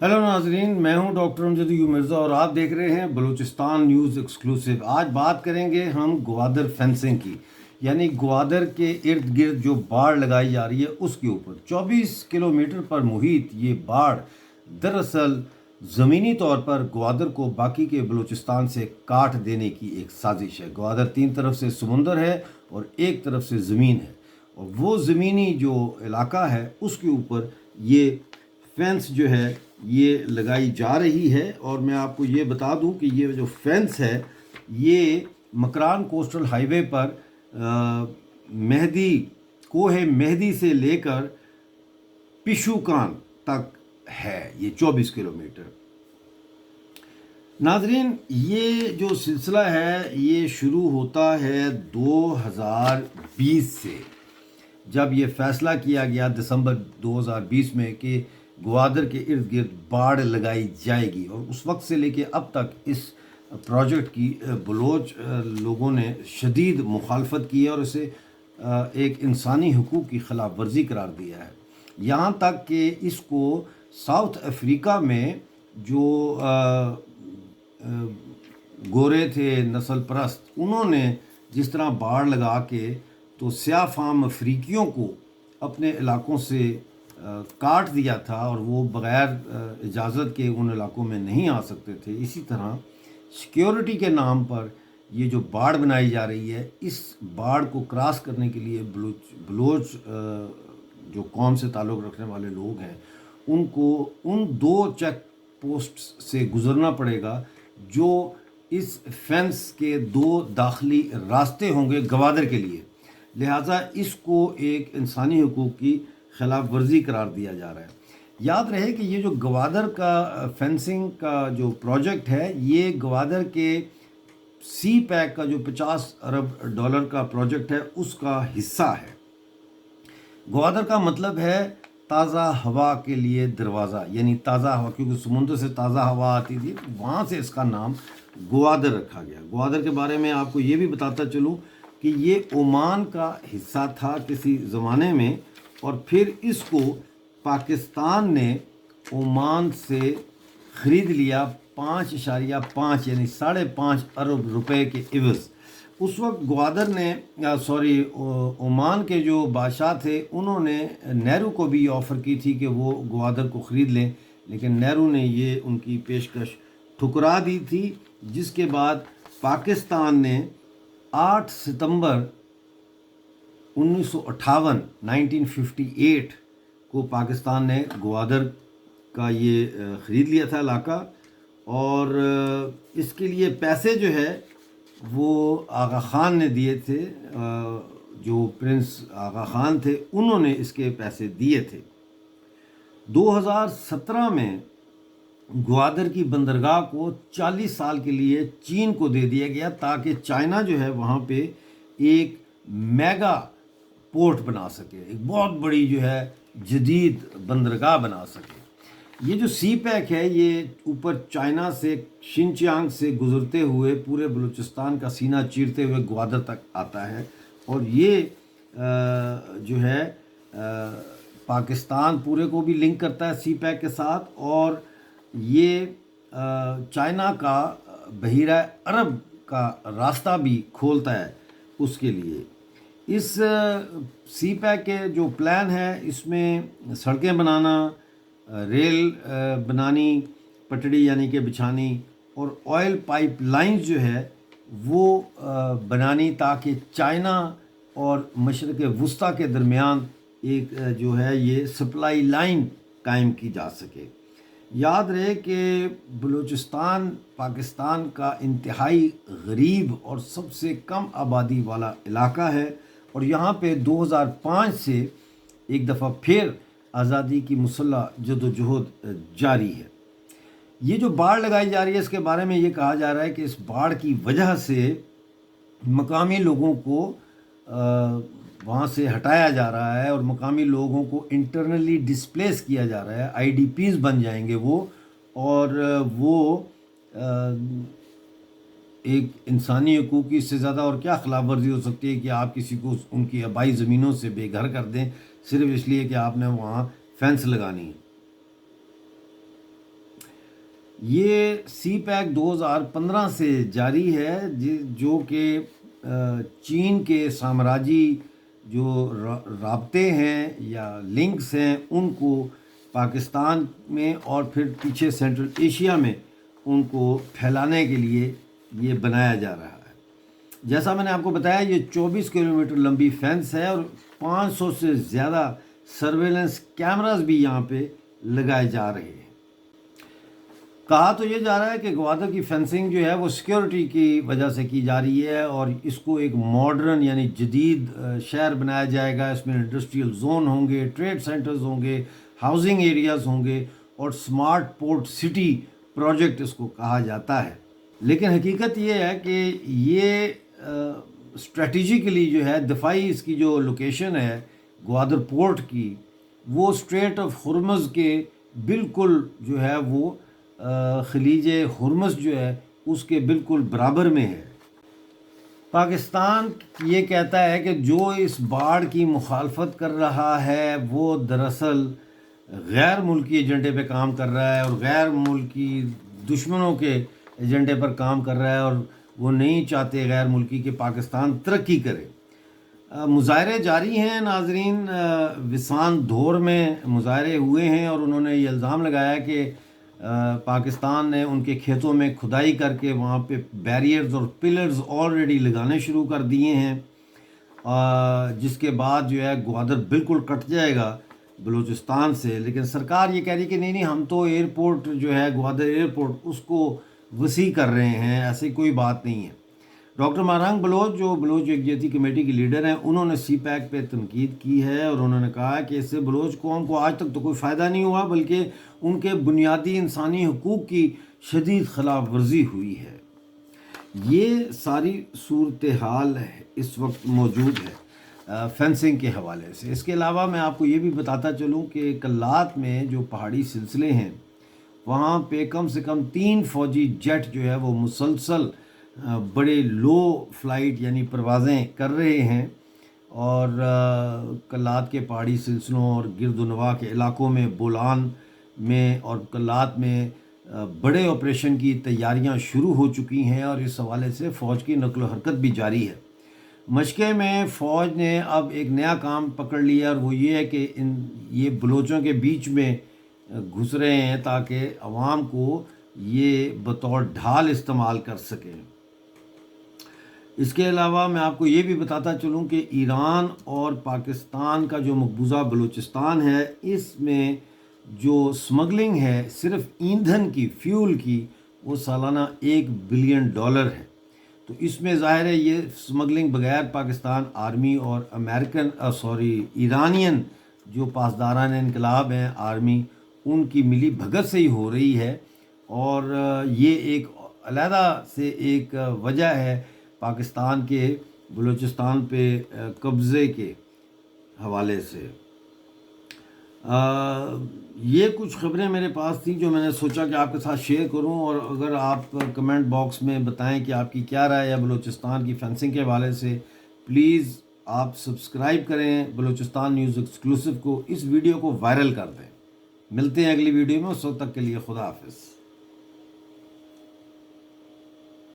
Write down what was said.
Hello नाजरीन, मैं हूं डॉक्टर अमजद यू मिर्ज़ा और आप देख रहे हैं बलूचिस्तान न्यूज़ एक्सक्लूसिव। आज बात करेंगे हम ग्वादर फेंसिंग की, यानी ग्वादर के इर्द गिर्द जो बाड़ लगाई जा रही है उसके ऊपर 24 किलोमीटर पर मुहित ये बाड़ दरअसल ज़मीनी तौर पर ग्वादर को बाकी के बलूचिस्तान से काट देने की एक साजिश है। ग्वादर तीन तरफ से समुंदर है और एक तरफ से ज़मीन है, और वो ज़मीनी जो इलाका है उसके ऊपर ये फेंस जो है ये लगाई जा रही है। और मैं आपको ये बता दूं कि ये जो फेंस है ये मकरान कोस्टल हाईवे पर मेहदी कोहे मेहदी से लेकर पिशुकान तक है, ये 24 किलोमीटर। नाजरीन, ये जो सिलसिला है ये शुरू होता है 2020 से, जब ये फैसला किया गया दिसंबर 2020 में कि ग्वादर के इर्द गिर्द बाड़ लगाई जाएगी, और उस वक्त से लेके अब तक इस प्रोजेक्ट की बलोच लोगों ने शदीद मुखालफत की है और इसे एक इंसानी हुकूक की खिलाफ वर्जी करार दिया है। यहाँ तक कि इसको साउथ अफ्रीका में जो गोरे थे नस्ल परस्त, उन्होंने जिस तरह बाड़ लगा के तो स्याह फाम अफ्रीकियों को अपने इलाकों से काट दिया था और वो बग़ैर इजाज़त के उन इलाकों में नहीं आ सकते थे, इसी तरह सिक्योरिटी के नाम पर ये जो बाड़ बनाई जा रही है, इस बाड़ को क्रॉस करने के लिए बलोच जो कौम से ताल्लुक़ रखने वाले लोग हैं उनको उन दो चेक पोस्ट से गुज़रना पड़ेगा जो इस फेंस के दो दाखिली रास्ते होंगे ग्वादर के लिए। लिहाजा इसको एक इंसानी हुकूक की खिलाफ वर्जी करार दिया जा रहा है। याद रहे कि ये जो ग्वादर का फेंसिंग का जो प्रोजेक्ट है ये ग्वादर के सी पैक का जो 50 अरब डॉलर का प्रोजेक्ट है उसका हिस्सा है। ग्वादर का मतलब है ताज़ा हवा के लिए दरवाज़ा, यानी ताज़ा हवा, क्योंकि समुद्र से ताज़ा हवा आती थी, वहाँ से इसका नाम ग्वादर रखा गया। ग्वादर के बारे में आपको ये भी बताता चलूँ कि ये ओमान का हिस्सा था किसी ज़माने में, और फिर इसको पाकिस्तान ने ओमान से ख़रीद लिया 5.5 यानी 5.5 अरब रुपए के इवज़। उस वक्त ग्वादर ने ओमान के जो बादशाह थे उन्होंने नेहरू को भी ऑफ़र की थी कि वो ग्वादर को ख़रीद लें, लेकिन नेहरू ने ये उनकी पेशकश ठुकरा दी थी, जिसके बाद पाकिस्तान ने 8 सितंबर 1958 को पाकिस्तान ने ग्वादर का ये ख़रीद लिया था इलाका, और इसके लिए पैसे जो है वो आगा ख़ान ने दिए थे। जो प्रिंस आगा ख़ान थे उन्होंने इसके पैसे दिए थे। 2017 में ग्वादर की बंदरगाह को 40 साल के लिए चीन को दे दिया गया ताकि चाइना जो है वहाँ पे एक मेगा पोर्ट बना सके, एक बहुत बड़ी जो है जदीद बंदरगाह बना सके। ये जो सी पैक है ये ऊपर चाइना से शिनचियांग से गुज़रते हुए पूरे बलूचिस्तान का सीना चीरते हुए ग्वादर तक आता है, और ये जो है पाकिस्तान पूरे को भी लिंक करता है सी पैक के साथ, और ये चाइना का बहीरा अरब का रास्ता भी खोलता है उसके लिए। इस सी पैक के जो प्लान है इसमें सड़कें बनाना, रेल बनानी, पटड़ी यानी कि बिछानी, और ऑयल पाइप लाइन्स जो है वो बनानी, ताकि चाइना और मशरक़ वुस्ता के दरमियान एक जो है ये सप्लाई लाइन कायम की जा सके। याद रहे कि बलूचिस्तान पाकिस्तान का इंतहाई गरीब और सबसे कम आबादी वाला इलाका है, और यहाँ पे 2005 से एक दफ़ा फिर आज़ादी की मुसल्लह जदोजहद जारी है। ये जो बाढ़ लगाई जा रही है इसके बारे में ये कहा जा रहा है कि इस बाढ़ की वजह से मकामी लोगों को वहाँ से हटाया जा रहा है और मकामी लोगों को इंटरनली डिस्प्लेस किया जा रहा है, आईडीपीज़ बन जाएंगे वो, और वो एक इंसानी हकूक़ की इससे ज़्यादा और क्या खिलाफ वर्जी हो सकती है कि आप किसी को उनकी आबाई ज़मीनों से बेघर कर दें सिर्फ इसलिए कि आपने वहाँ फेंस लगानी है। یہ سی پیک 2015 سے جاری ہے، جو کہ چین کے سامراجی جو رابطے ہیں یا لنکس ہیں ان کو پاکستان میں اور پھر پیچھے سینٹرل ایشیا میں ان کو پھیلانے کے لیے یہ بنایا جا رہا ہے۔ جیسا میں نے آپ کو بتایا، یہ 24 کلومیٹر لمبی فینس ہے اور 500 سے زیادہ سرویلنس کیمراز بھی یہاں پہ لگائے جا رہے ہیں۔ کہا تو یہ جا رہا ہے کہ گوادر کی فینسنگ جو ہے وہ سیکیورٹی کی وجہ سے کی جا رہی ہے اور اس کو ایک ماڈرن یعنی جدید شہر بنایا جائے گا۔ اس میں انڈسٹریل زون ہوں گے، ٹریڈ سینٹرز ہوں گے، ہاؤسنگ ایریاز ہوں گے اور سمارٹ پورٹ سٹی پروجیکٹ اس کو کہا جاتا ہے۔ لیکن حقیقت یہ ہے کہ یہ اسٹریٹجیکلی جو ہے دفاعی اس کی جو لوکیشن ہے گوادر پورٹ کی، وہ اسٹریٹ آف ہرمز کے بالکل جو ہے وہ خلیج ہرمز جو ہے اس کے بالکل برابر میں ہے۔ پاکستان یہ کہتا ہے کہ جو اس باڑ کی مخالفت کر رہا ہے وہ دراصل غیر ملکی ایجنڈے پہ کام کر رہا ہے اور غیر ملکی دشمنوں کے ایجنڈے پر کام کر رہا ہے، اور وہ نہیں چاہتے غیر ملکی کہ پاکستان ترقی کرے۔ مظاہرے جاری ہیں ناظرین، وسان دھور میں مظاہرے ہوئے ہیں اور انہوں نے یہ الزام لگایا کہ پاکستان نے ان کے کھیتوں میں کھدائی کر کے وہاں پہ بیریئرز اور پلرز آلریڈی لگانے شروع کر دیے ہیں، جس کے بعد جو ہے گوادر بالکل کٹ جائے گا بلوچستان سے۔ لیکن سرکار یہ کہہ رہی کہ نہیں، ہم تو ایئرپورٹ جو ہے گوادر ایئرپورٹ اس کو وسیع کر رہے ہیں، ایسی کوئی بات نہیں ہے۔ ڈاکٹر مہرنگ بلوچ جو بلوچ یکجہتی کمیٹی کی لیڈر ہیں، انہوں نے سی پیک پہ تنقید کی ہے اور انہوں نے کہا کہ اس سے بلوچ قوم کو آج تک تو کوئی فائدہ نہیں ہوا، بلکہ ان کے بنیادی انسانی حقوق کی شدید خلاف ورزی ہوئی ہے۔ یہ ساری صورتحال اس وقت موجود ہے فینسنگ کے حوالے سے۔ اس کے علاوہ میں آپ کو یہ بھی بتاتا چلوں کہ کلات میں جو پہاڑی سلسلے ہیں وہاں پہ کم سے کم 3 فوجی جیٹ جو ہے وہ مسلسل بڑے لو فلائٹ یعنی پروازیں کر رہے ہیں، اور کلات کے پہاڑی سلسلوں اور گرد و نواح کے علاقوں میں بولان میں اور کلات میں بڑے آپریشن کی تیاریاں شروع ہو چکی ہیں، اور اس حوالے سے فوج کی نقل و حرکت بھی جاری ہے۔ مشقے میں فوج نے اب ایک نیا کام پکڑ لیا اور وہ یہ ہے کہ یہ بلوچوں کے بیچ میں گھس رہے ہیں تاکہ عوام کو یہ بطور ڈھال استعمال کر سکیں۔ اس کے علاوہ میں آپ کو یہ بھی بتاتا چلوں کہ ایران اور پاکستان کا جو مقبوضہ بلوچستان ہے، اس میں جو سمگلنگ ہے صرف ایندھن کی، فیول کی، وہ سالانہ $1 بلین ہے۔ تو اس میں ظاہر ہے یہ سمگلنگ بغیر پاکستان آرمی اور ایرانین جو پاسداران انقلاب ہیں آرمی، ان کی ملی بھگت سے ہی ہو رہی ہے، اور یہ ایک علیحدہ سے ایک وجہ ہے پاکستان کے بلوچستان پہ قبضے کے حوالے سے۔ یہ کچھ خبریں میرے پاس تھیں جو میں نے سوچا کہ آپ کے ساتھ شیئر کروں، اور اگر آپ کمنٹ باکس میں بتائیں کہ آپ کی کیا رائے ہے بلوچستان کی فینسنگ کے حوالے سے، پلیز آپ سبسکرائب کریں بلوچستان نیوز ایکسکلوسیو کو، اس ویڈیو کو وائرل کر دیں۔ ملتے ہیں اگلی ویڈیو میں، اس وقت تک کے لیے خدا حافظ۔